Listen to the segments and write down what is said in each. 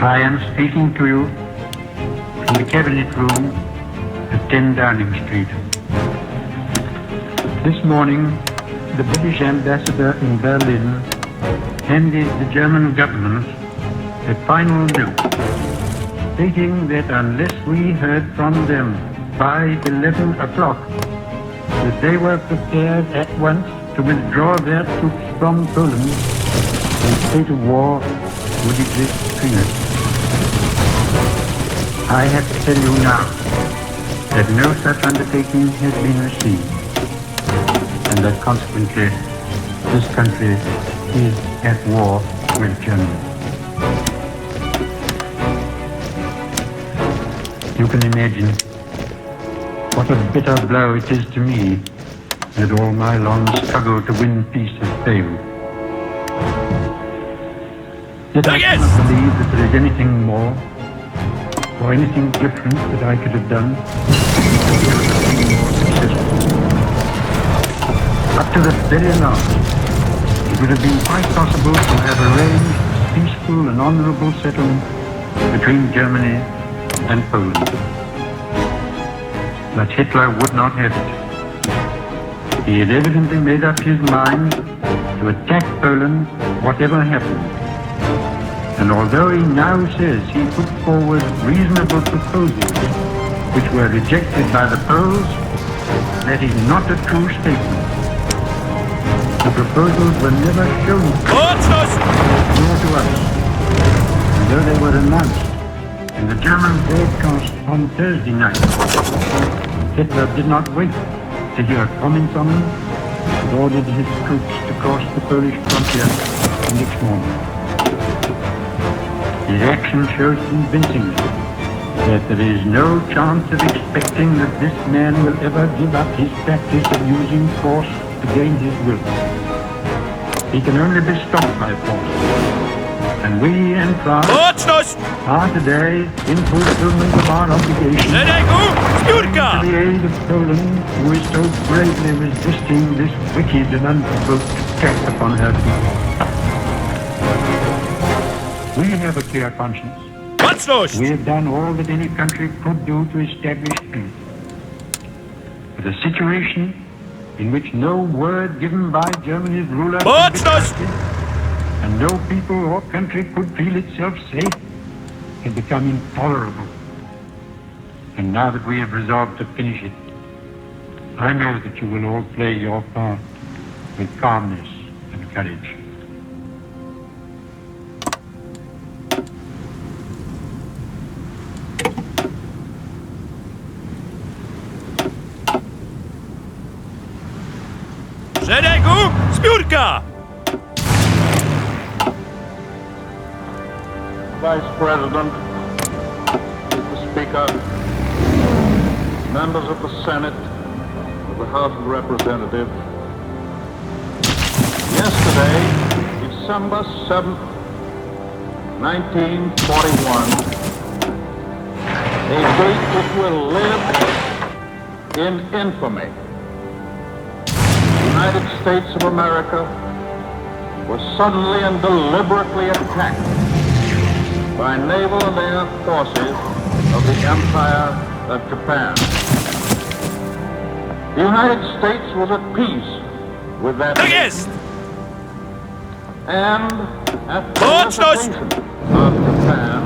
I am speaking to you from the Cabinet Room at 10 Downing Street. This morning, the British ambassador in Berlin handed the German government a final note stating that unless we heard from them by 11 o'clock, that they were prepared at once to withdraw their troops from Poland, a state of war would exist between us. I have to tell you now that no such undertaking has been received, and that consequently this country is at war with Germany. You can imagine what a bitter blow it is to me that all my long struggle to win peace has failed. Yet I cannot believe that there is anything more or anything different that I could have done to be more successful. Up to the very last, it would have been quite possible to have arranged a peaceful and honorable settlement between Germany and Poland. But Hitler would not have it. He had evidently made up his mind to attack Poland whatever happened. And although he now says he put forward reasonable proposals which were rejected by the Poles, that is not a true statement. The proposals were never shown nor to us. And though they were announced in the German broadcast on Thursday night, Hitler did not wait to hear comments on them, but ordered his troops to cross the Polish frontier the next morning. His action shows convincingly that there is no chance of expecting that this man will ever give up his practice of using force to gain his will. He can only be stopped by force. And we in France are today in fulfillment of our obligation to the aid of Poland, who is so bravely resisting this wicked and unprovoked attack upon her people. We have a clear conscience. We have done all that any country could do to establish peace. But a situation in which no word given by Germany's ruler could be trusted, and no people or country could feel itself safe, had become intolerable. And now that we have resolved to finish it, I know that you will all play your part with calmness and courage. Vice President, Mr. Speaker, members of the Senate, of the House of Representatives, yesterday, December 7th, 1941, a date which will live in infamy. The United States of America was suddenly and deliberately attacked by naval and air forces of the Empire of Japan. The United States was at peace with that nation, and at the invitation of Japan,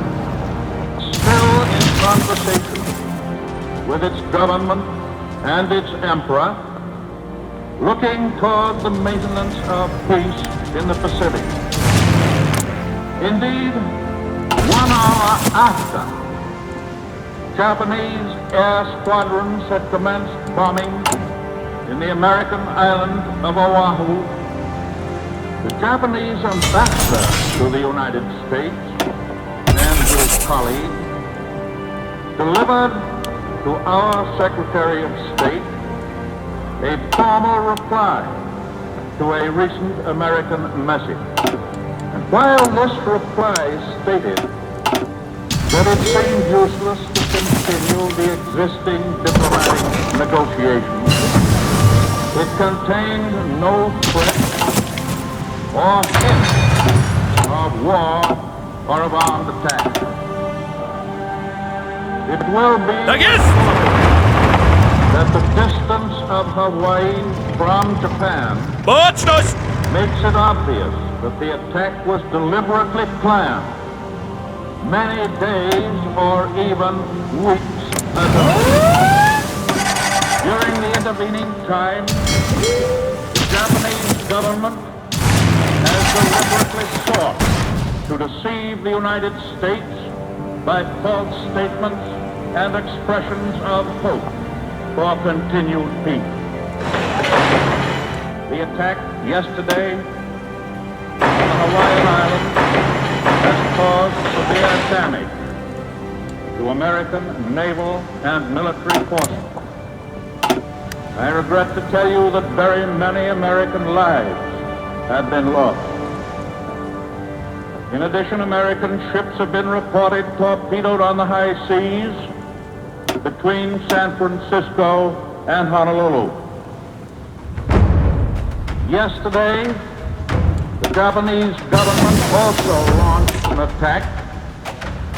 still in conversation with its government and its emperor, looking toward the maintenance of peace in the Pacific. Indeed, 1 hour after Japanese air squadrons had commenced bombing in the American island of Oahu, the Japanese ambassador to the United States and his colleague delivered to our Secretary of State a formal reply to a recent American message. And while this reply stated that it seemed useless to continue the existing diplomatic negotiations, it contained no threat or hint of war or of armed attack. It will be Tak jest! that the distance of Hawaii from Japan Baczność! makes it obvious that the attack was deliberately planned many days or even weeks ago. During the intervening time, the Japanese government has deliberately sought to deceive the United States by false statements and expressions of hope for continued peace. The attack yesterday on the Hawaiian Islands has caused severe damage to American naval and military forces. I regret to tell you that very many American lives have been lost. In addition, American ships have been reported torpedoed on the high seas between San Francisco and Honolulu. Yesterday, the Japanese government also launched an attack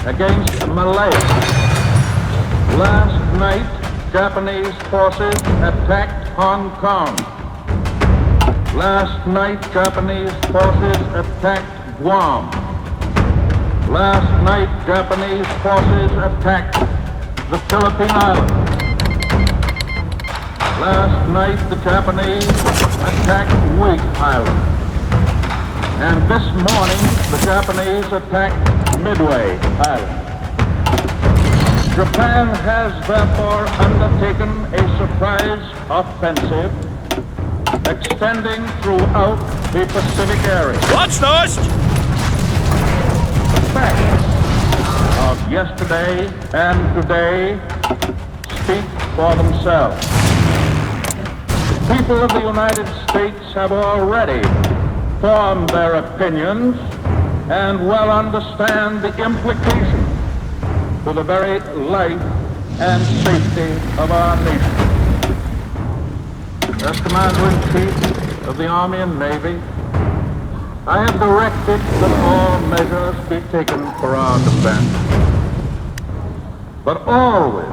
against Malaya. Last night, Japanese forces attacked Hong Kong. Last night, Japanese forces attacked Guam. Last night, Japanese forces attacked the Philippine Islands. Last night, the Japanese attacked Wake Island. And this morning, the Japanese attacked Midway Island. Japan has therefore undertaken a surprise offensive extending throughout the Pacific area. Baczność! The facts of yesterday and today speak for themselves. The people of the United States have already formed their opinions and well understand the implications for the very life and safety of our nation. As Commander-in-Chief of the Army and Navy, I have directed that all measures be taken for our defense. But always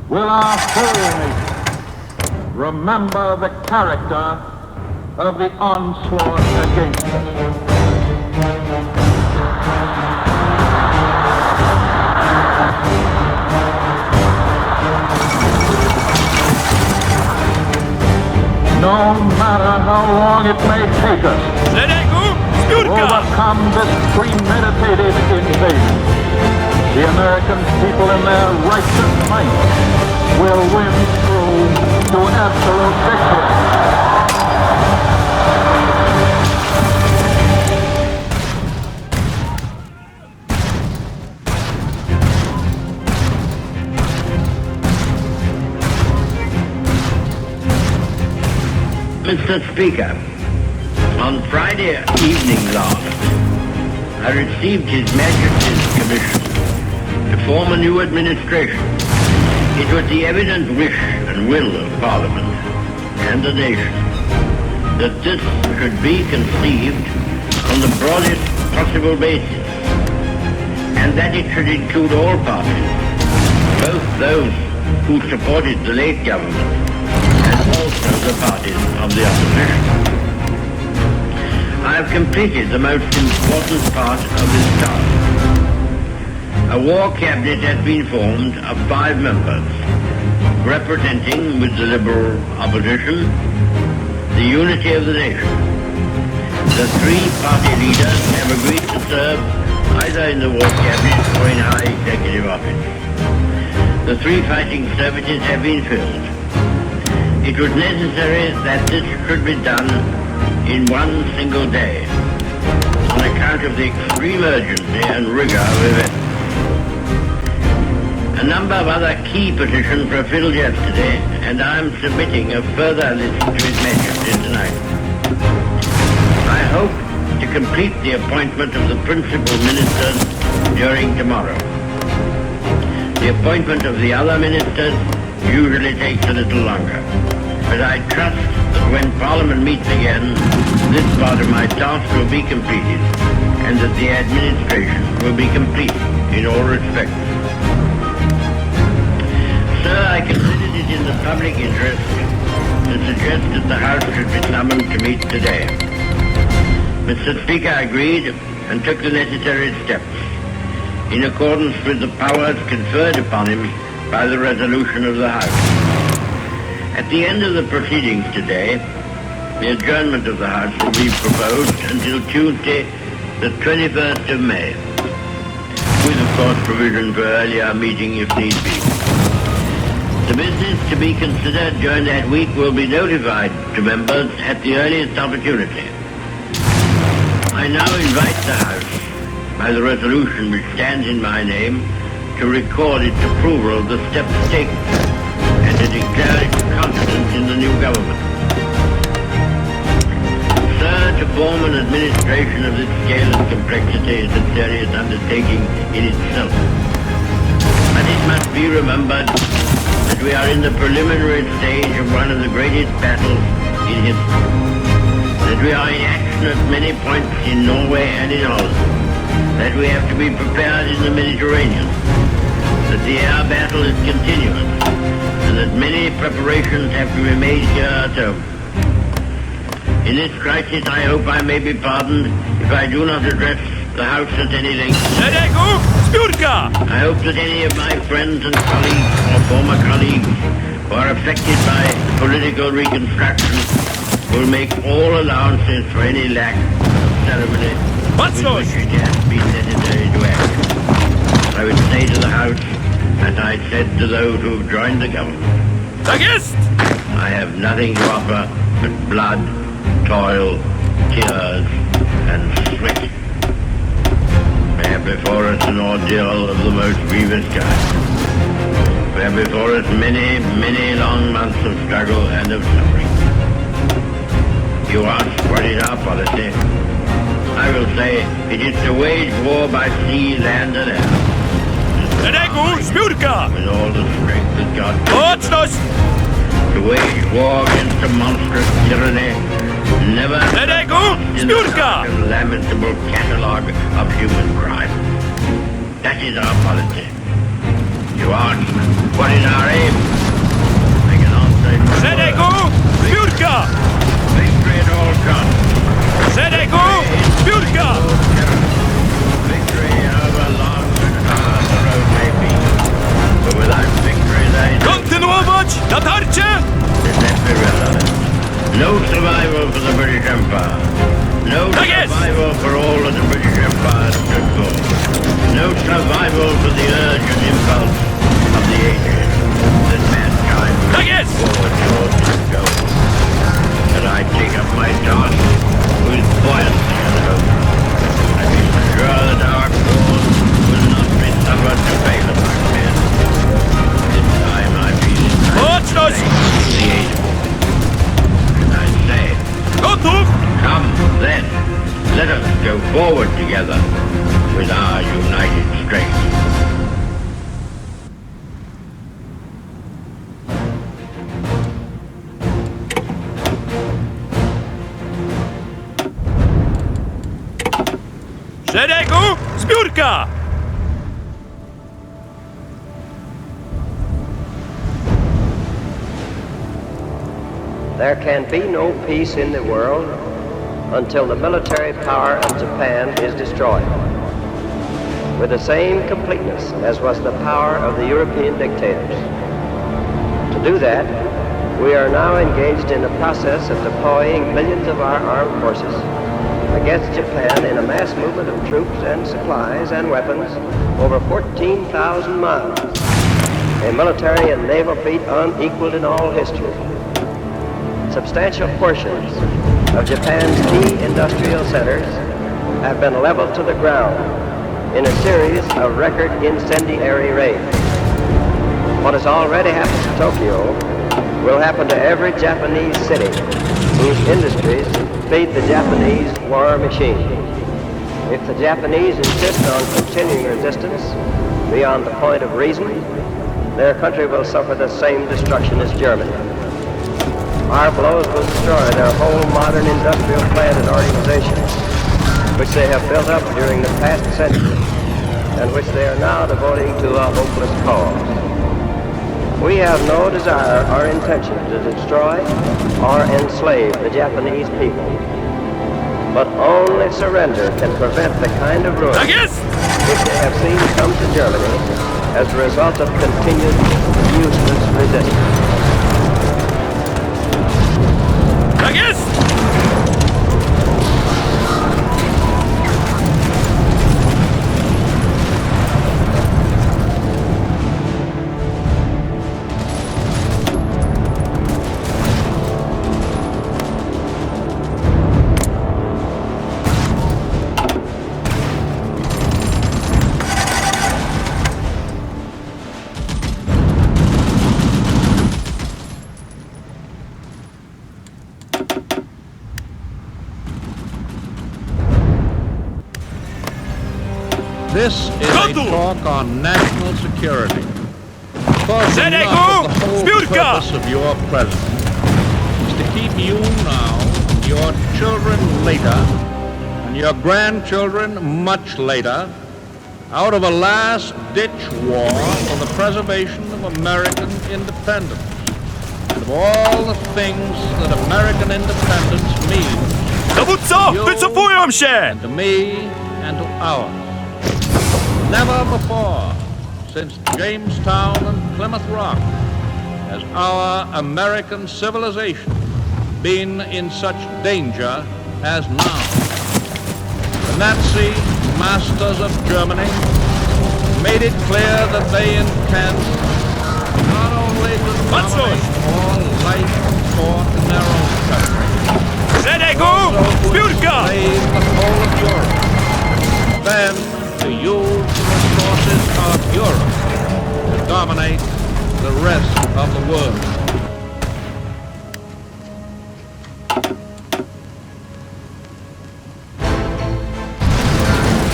will our whole nation remember the character of the onslaught against us. No matter how long it may take us to overcome this premeditated invasion, the American people in their righteous might will win through to absolute victory. Mr. Speaker, on Friday evening last, I received His Majesty's commission to form a new administration. It was the evident wish and will of Parliament and the nation that this should be conceived on the broadest possible basis, and that it should include all parties, both those who supported the late government and also the parties of the opposition. I have completed the most important part of this task. A war cabinet has been formed of 5 members, representing, with the Liberal opposition, the unity of the nation. The 3 party leaders have agreed to serve either in the war cabinet or in high executive office. The 3 fighting services have been filled. It was necessary that this should be done in one single day on account of the extreme urgency and rigor of events. A number of other key petitions were filled yesterday, and I am submitting a further list to His Majesty tonight. I hope to complete the appointment of the principal ministers during tomorrow. The appointment of the other ministers usually takes a little longer, but I trust that when Parliament meets again, this part of my task will be completed, and that the administration will be complete in all respects. Sir, I considered it in the public interest to suggest that the House should be summoned to meet today. Mr. Speaker agreed and took the necessary steps in accordance with the powers conferred upon him by the resolution of the House. At the end of the proceedings today, the adjournment of the House will be proposed until Tuesday, the 21st of May, with, of course, provision for earlier meeting if need be. The business to be considered during that week will be notified to members at the earliest opportunity. I now invite the House, by the resolution which stands in my name, to record its approval of the steps taken and to declare its confidence in the new government. Sir, to form an administration of this scale and complexity is a serious undertaking in itself. But it must be remembered that we are in the preliminary stage of one of the greatest battles in history. That we are in action at many points in Norway and in Holland. That we have to be prepared in the Mediterranean. That the air battle is continuous. And that many preparations have to be made here at home. In this crisis, I hope I may be pardoned if I do not address the House at any length. I hope that any of my friends and colleagues or former colleagues who are affected by political reconstruction will make all allowances for any lack of ceremony with which it has been necessary to act. I would say to the House, as I said to those who have joined the government, I have nothing to offer but blood, toil, tears, and sweat. We have before us an ordeal of the most grievous kind. We have before us many, many long months of struggle and of suffering. You ask what is our policy? I will say it is to wage war by sea, land, and air. With all the strength that God gives us. To wage war against a monstrous tyranny, never in the dark and lamentable catalogue of human crime. That is our policy. You ask, what is our aim? I can answer it. Victory at all costs. Victory over long and hard the road may be. But without victory there is let's be real. No survival for the British Empire. No survival for all that the British Empire stood for. No survival for the urge and impulse of the ages that mankind was forward towards its goal. And I take up my task with buoyancy and hope. I feel sure that our cause will not be suffered to fail among men. This time I feel it the age. Come, then, let us go forward together with our united strength. There can be no peace in the world until the military power of Japan is destroyed, with the same completeness as was the power of the European dictators. To do that, we are now engaged in the process of deploying millions of our armed forces against Japan in a mass movement of troops and supplies and weapons over 14,000 miles, a military and naval feat unequaled in all history. Substantial portions of Japan's key industrial centers have been leveled to the ground in a series of record incendiary raids. What has already happened to Tokyo will happen to every Japanese city whose industries feed the Japanese war machine. If the Japanese insist on continuing resistance beyond the point of reason, their country will suffer the same destruction as Germany. Our blows will destroy their whole modern industrial plan and organization, which they have built up during the past century, and which they are now devoting to a hopeless cause. We have no desire or intention to destroy or enslave the Japanese people, but only surrender can prevent the kind of ruin which they have seen come to Germany as a result of continued useless resistance. This is a talk on national security. Because the whole purpose of your presence is to keep you now, your children later, and your grandchildren much later, out of a last-ditch war for the preservation of American independence, and of all the things that American independence means to you, and to me, and to ours. Never before, since Jamestown and Plymouth Rock, has our American civilization been in such danger as now. The Nazi masters of Germany made it clear that they intend not only to dominate all life and thought in their own country, but also to enslave the whole of Europe, then to use the resources of Europe to dominate the rest of the world.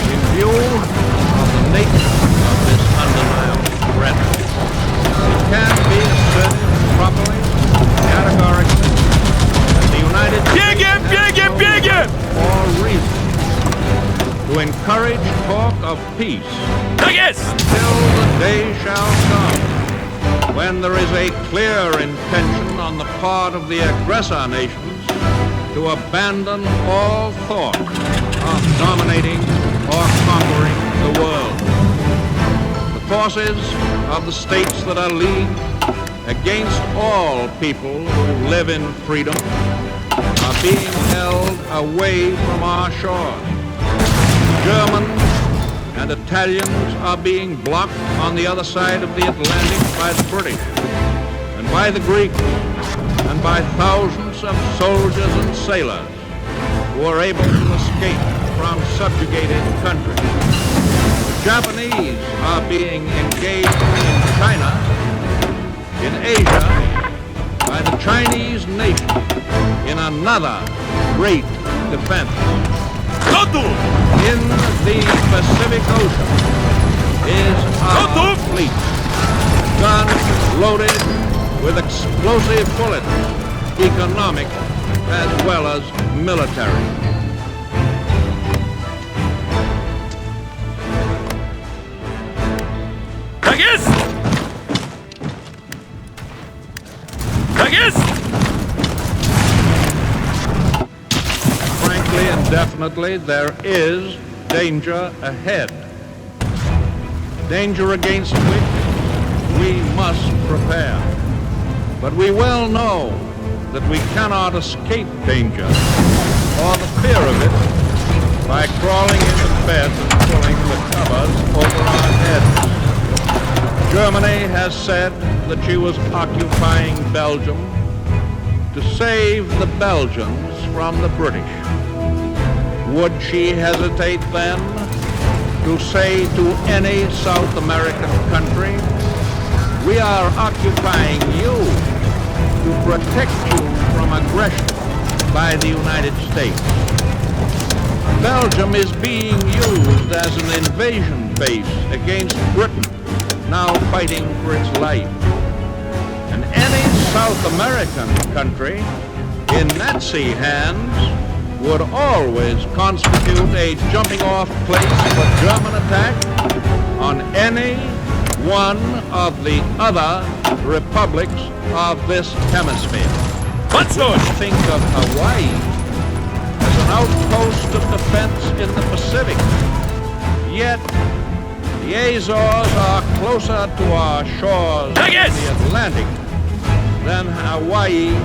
In view of the nature of this undeniable threat, it can be asserted properly, categorically, that the United States has all reason to encourage talk of peace until the day shall come when there is a clear intention on the part of the aggressor nations to abandon all thought of dominating or conquering the world. The forces of the states that are leagued against all people who live in freedom are being held away from our shores. Germans and Italians are being blocked on the other side of the Atlantic by the British and by the Greeks and by thousands of soldiers and sailors who are able to escape from subjugated countries. The Japanese are being engaged in China, in Asia, by the Chinese nation in another great defense. In the Pacific Ocean is our fleet, guns loaded with explosive bullets, economic as well as military. Frankly and definitely, there is danger ahead. Danger against which we must prepare. But we well know that we cannot escape danger or the fear of it by crawling into bed and pulling the covers over our heads. Germany has said that she was occupying Belgium to save the Belgians from the British. Would she hesitate then to say to any South American country, we are occupying you to protect you from aggression by the United States? Belgium is being used as an invasion base against Britain, now fighting for its life. And any South American country in Nazi hands would always constitute a jumping-off place for German attack on any one of the other republics of this hemisphere. Think of Hawaii as an outpost of defense in the Pacific. Yet, the Azores are closer to our shores in the Atlantic than Hawaii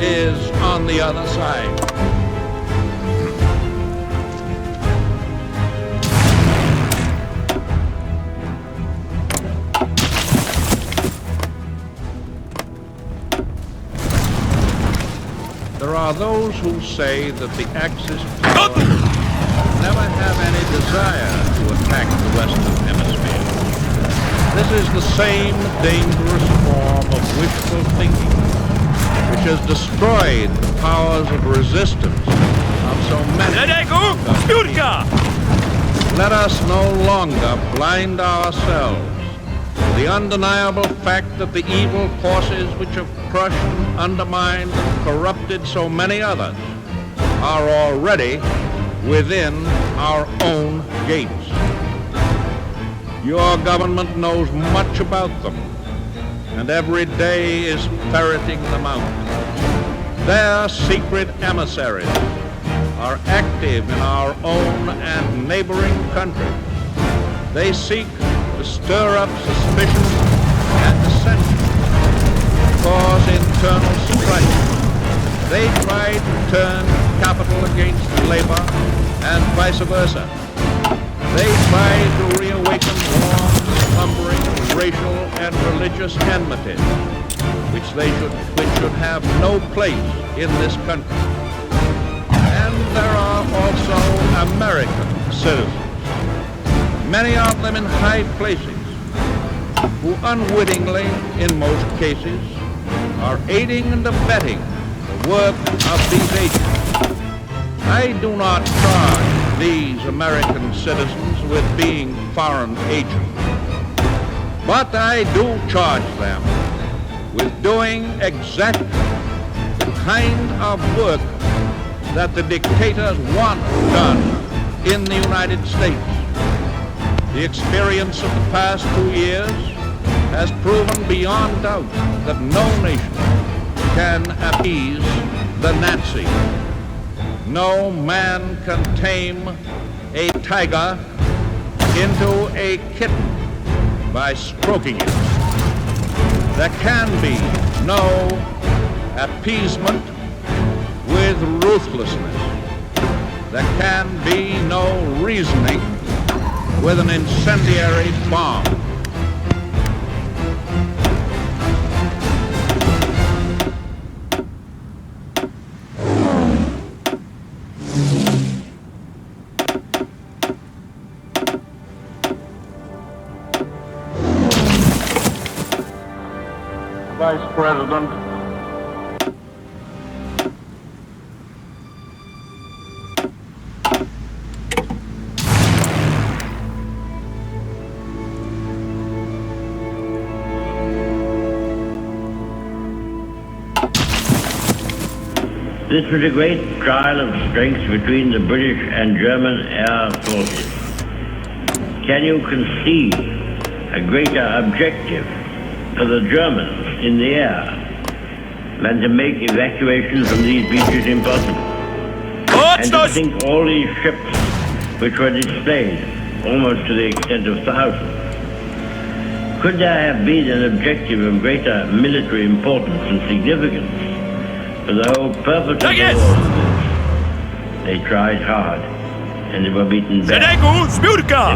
is on the other side. There are those who say that the Axis powers never have any desire to attack the Western Hemisphere. This is the same dangerous form of wishful thinking which has destroyed the powers of resistance of so many. Let us no longer blind ourselves to the undeniable fact that the evil forces which have crushed, undermined, and corrupted so many others are already within our own gates. Your government knows much about them, and every day is ferreting them out. Their secret emissaries are active in our own and neighboring countries. They seek to stir up suspicion and dissension, cause internal strife. They try to turn capital against labor and vice versa. They try to reawaken long, slumbering racial and religious enmities, which should have no place in this country. And there are also American citizens, many of them in high places, who unwittingly, in most cases, are aiding and abetting the work of these agents. I do not charge these American citizens with being foreign agents, but I do charge them with doing exactly the kind of work that the dictators want done in the United States. The experience of the past 2 years has proven beyond doubt that no nation can appease the Nazi. No man can tame a tiger into a kitten by stroking it. There can be no appeasement with ruthlessness. There can be no reasoning with an incendiary bomb. Vice President, This was a great trial of strength between the British and German air forces. Can you conceive a greater objective for the Germans in the air than to make evacuation from these beaches impossible? And to think all these ships which were displayed almost to the extent of thousands. Could there have been an objective of greater military importance and significance for the whole purpose of the war? They tried hard, and they were beaten back. They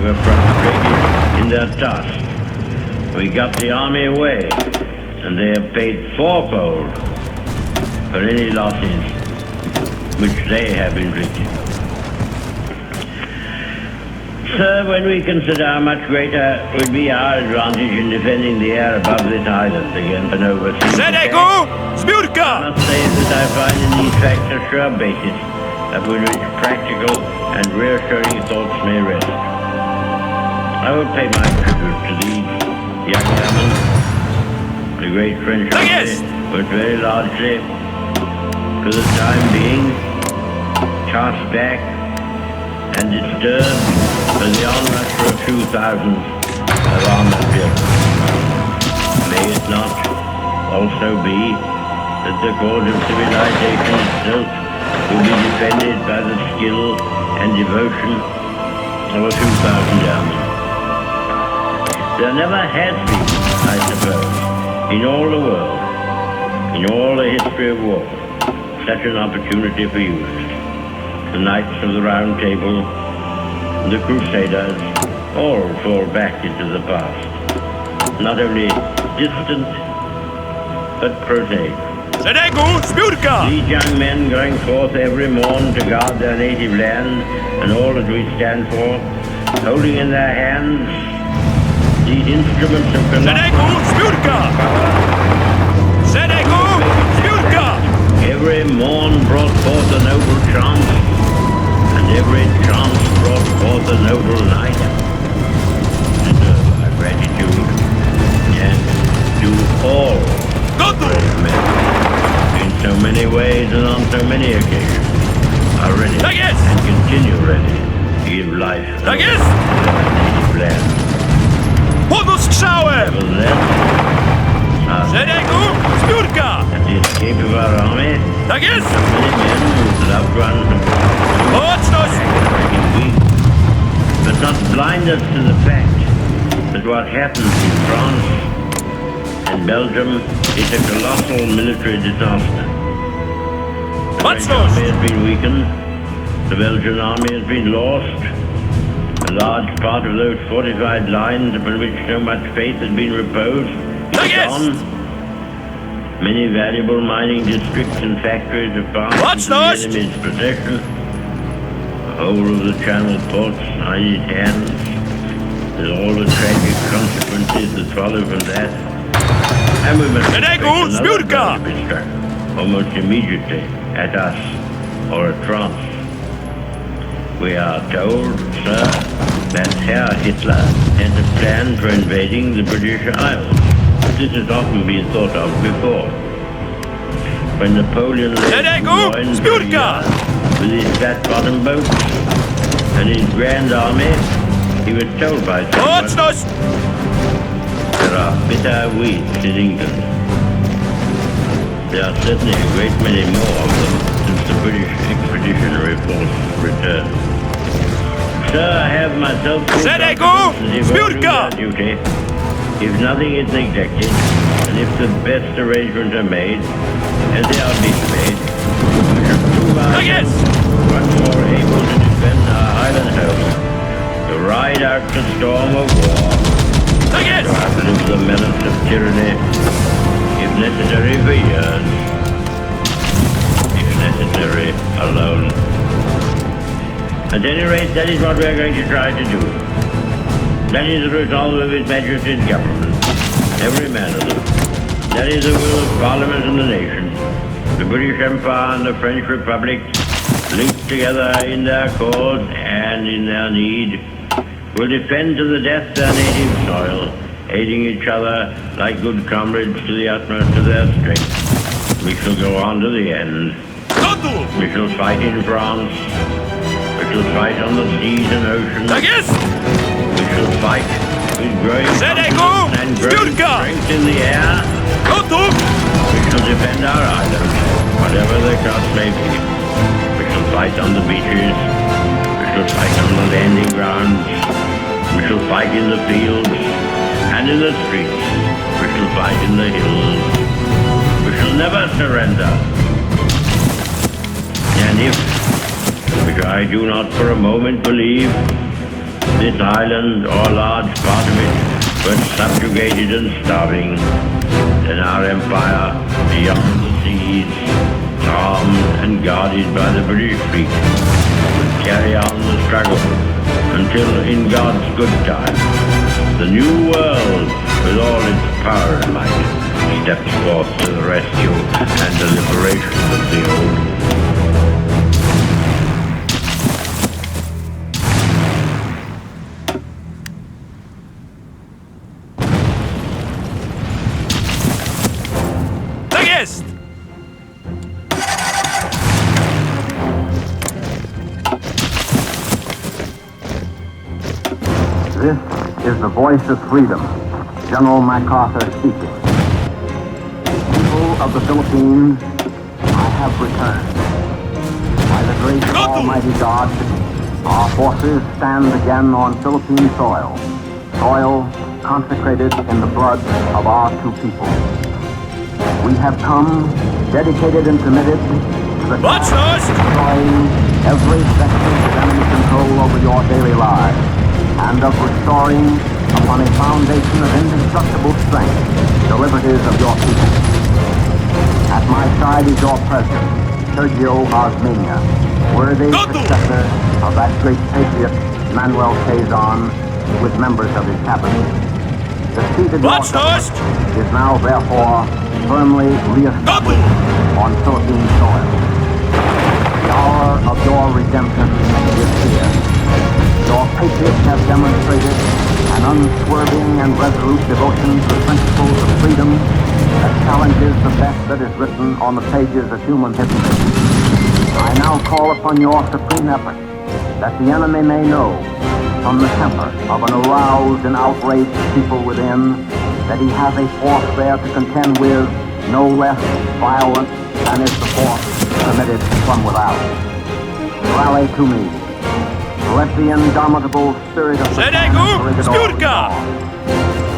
were frustrated in their task. We got the army away, and they have paid fourfold for any losses which they have inflicted. Sir, when we consider how much greater would be our advantage in defending the air above this island against an overseas attack, I must say that I find in these facts a sure basis upon which practical and reassuring thoughts may rest. I will pay my tribute to these young gentlemen, the great French army, but very largely, for the time being, cast back and disturbed by the onrush of a few thousands of armored vehicles. May it not also be that the cause of civilization itself will be defended by the skill and devotion of a few thousand armies? There never has been, I suppose, in all the world, in all the history of war, such an opportunity for use. The Knights of the Round Table, the Crusaders, all fall back into the past. Not only distant, but prosaic. These young men going forth every morn to guard their native land and all that we stand for, holding in their hands these instruments of every morn brought forth a noble chant, and every chant brought forth a noble night. Deserve our gratitude, and do all brave men, in so many ways and on so many occasions, are ready and continue ready to give life to their native land. Nevertheless, at the escape of our army, many men whose loved ones have been weak, but not blind us to the fact that what happens in France and Belgium is a colossal military disaster. The French army has been weakened, the Belgian army has been lost, a large part of those fortified lines upon which so much faith had been reposed is gone. Many valuable mining districts and factories have passed into the enemy's possession. The whole of the Channel ports are in his hands, with all the tragic consequences that follow from that. And we must expect another blow to be struck, almost immediately, at us or at France. We are told, sir, that Herr Hitler has a plan for invading the British Isles. This has often been thought of before. When Napoleon led with his flat-bottomed boats and his grand army, he was told by someone, there are bitter weeds in England. There are certainly a great many more of them since the British expeditionary force returned. Sir, I have myself duty. If nothing is neglected, and if the best arrangements are made, as they are being made, we shall prove ourselves once more able to defend our island home, to ride out the storm of war, to outlive the menace of tyranny, if necessary for years, if necessary alone. At any rate, that is what we are going to try to do. That is the resolve of His Majesty's government, every man of them. That is the will of Parliament and the nation. The British Empire and the French Republic, linked together in their cause and in their need, will defend to the death their native soil, aiding each other like good comrades to the utmost of their strength. We shall go on to the end. We shall fight in France. We shall fight on the seas and oceans. We shall fight with growing confidence and growing strength in the air. We shall defend our islands, whatever the cost may be. We shall fight on the beaches. We shall fight on the landing grounds. We shall fight in the fields and in the streets. We shall fight in the hills. We shall never surrender. And if, which I do not for a moment believe, this island or a large part of it were subjugated and starving, then our empire beyond the seas, armed and guarded by the British fleet, would carry on the struggle until, in God's good time, the new world, with all its power and might, steps forth to the rescue and the liberation of the old. This is the voice of freedom, General MacArthur speaking. People of the Philippines, I have returned. By the grace of Almighty God, our forces stand again on Philippine soil, soil consecrated in the blood of our two people. We have come, dedicated and committed to the task of destroying every vestige of enemy control over your daily lives, and of restoring, upon a foundation of indestructible strength, the liberties of your people. At my side is your president, Sergio Osmeña, worthy successor of that great patriot, Manuel Quezon, with members of his cabinet. The seat of your government is now, therefore, firmly re-established on Philippine soil. The hour of your redemption is here. Your patriots have demonstrated an unswerving and resolute devotion to the principles of freedom that challenges the best that is written on the pages of human history. I now call upon your supreme effort that the enemy may know, from the temper of an aroused and outraged people within, that he has a force there to contend with no less violent than is the force committed from without. Rally to me. Let the indomitable spirit of the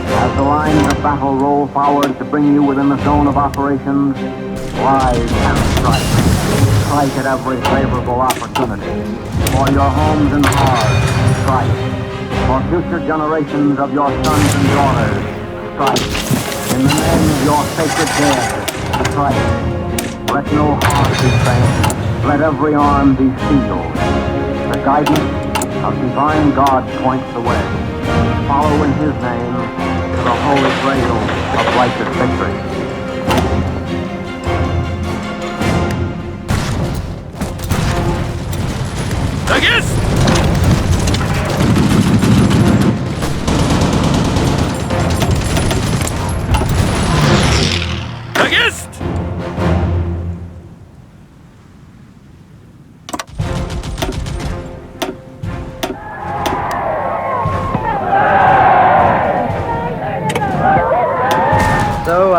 as the lines of battle roll forward to bring you within the zone of operations, rise and strike. Strike at every favorable opportunity. For your homes and hearts, strike. For future generations of your sons and daughters, strike. In the name of your sacred dead, strike. Let no heart be faint. Let every arm be sealed. The guidance of divine God points the way. Follow in his name to the holy grail of righteous victory. So,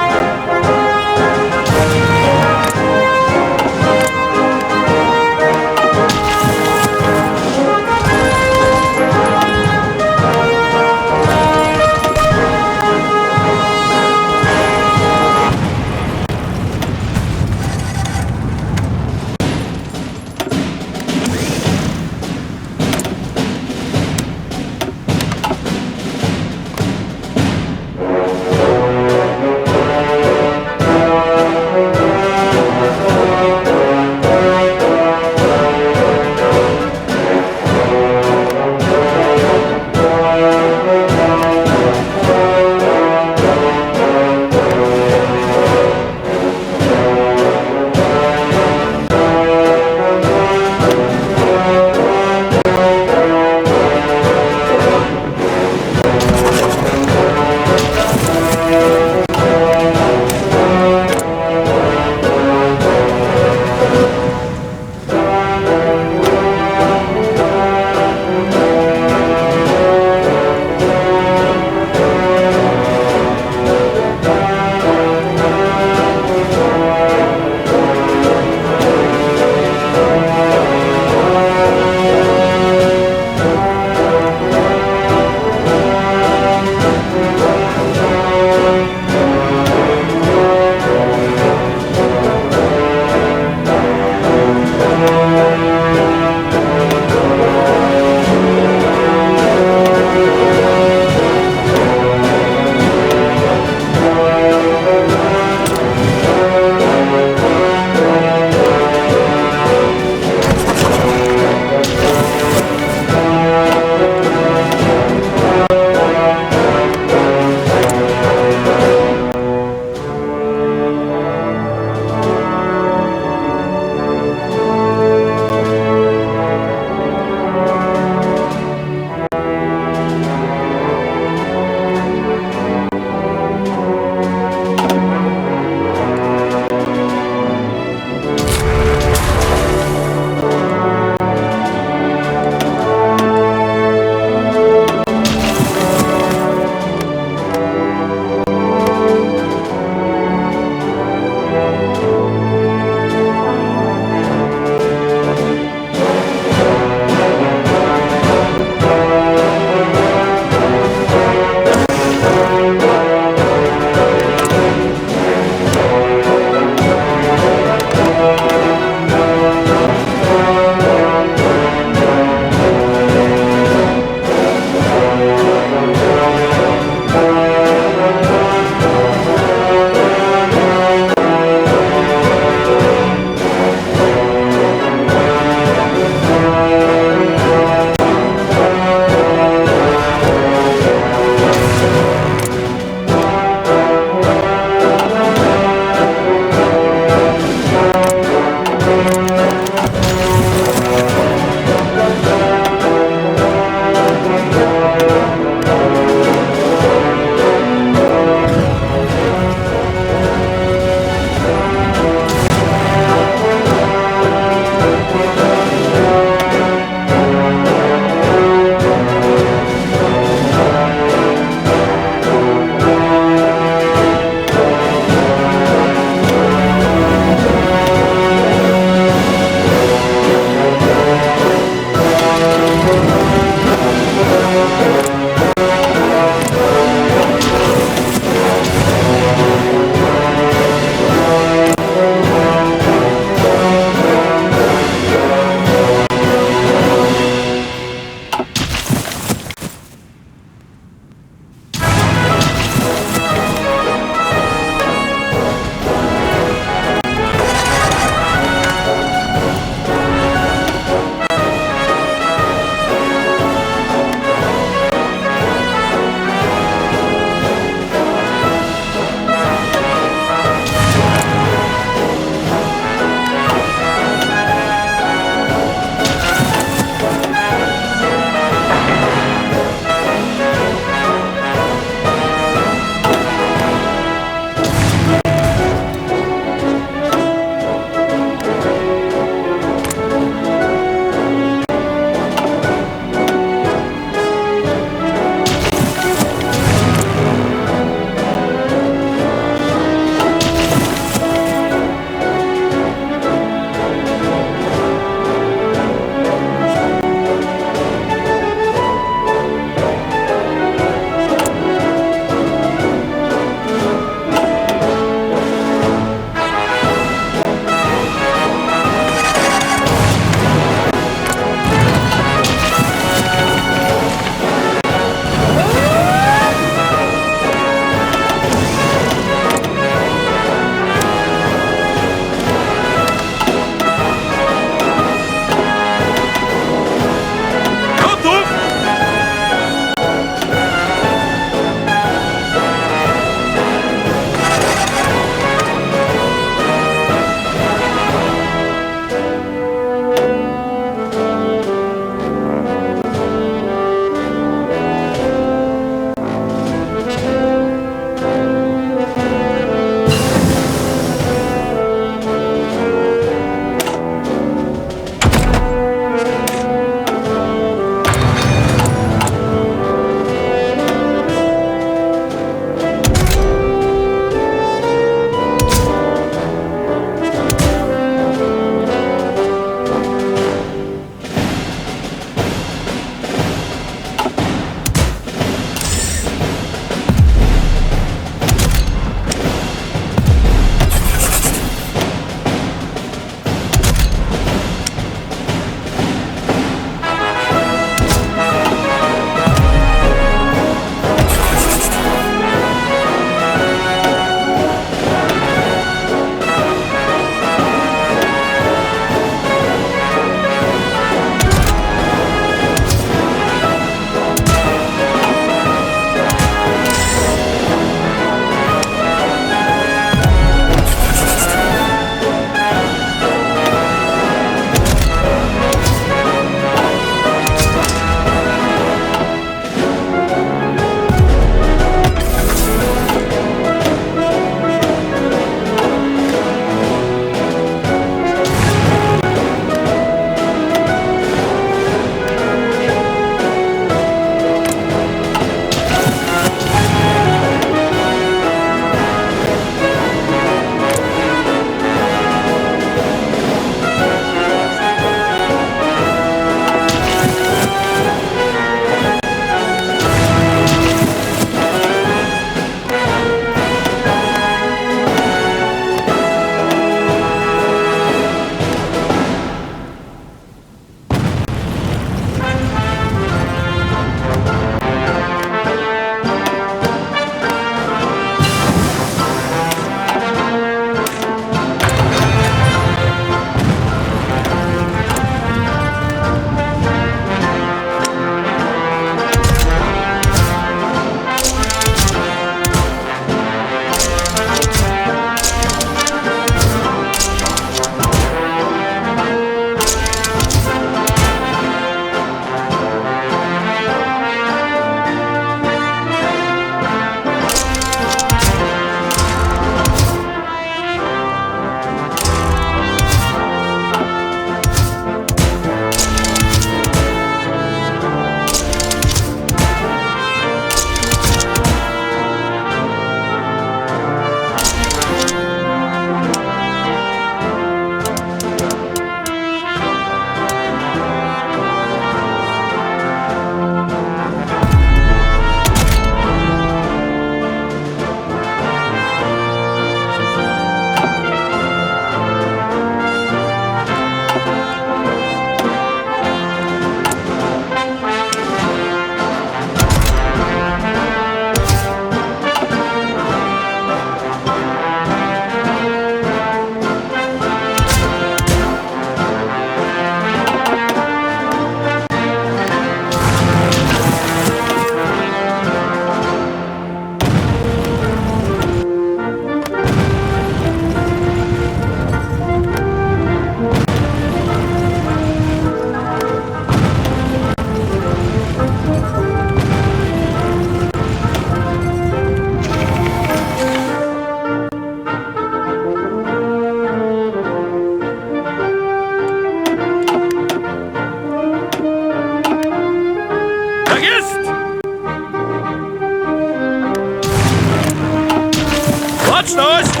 Looks nice.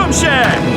Boomshare!